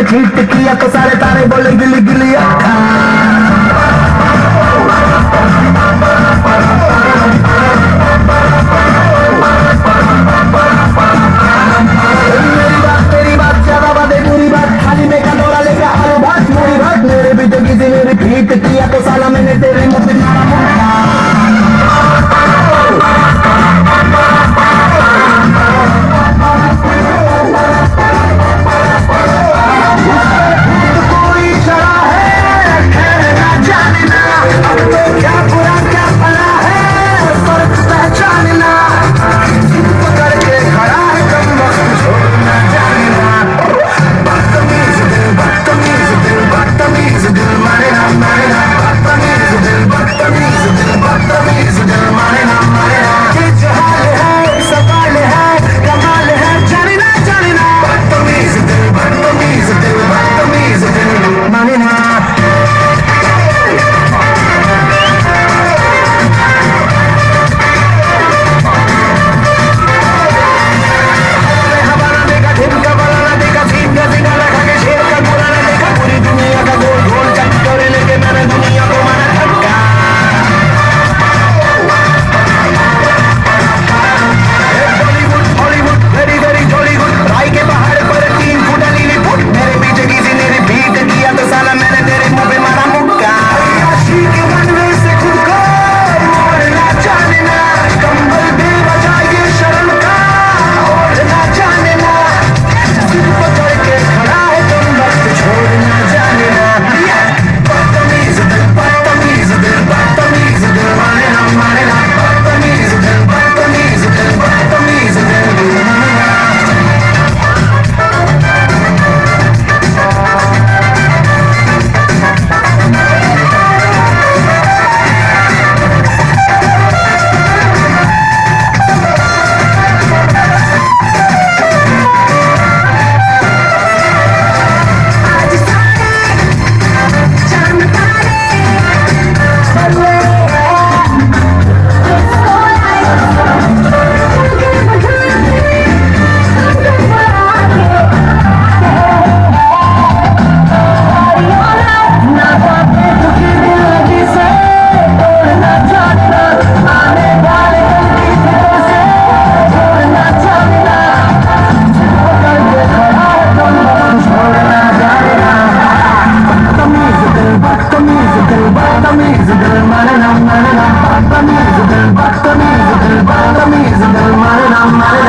cheat किया तो सारे तारे बोले गिली गिली मेरी बात ज्यादा बातें पूरी बात खाली में का दौरा लेकर हर बात मेरी बात मेरे भी तो किसी ने रिपीट किया तो साला मैंने तेरे मुंह पे मारा मुक्का बदतमीज दिल मारे ना मारे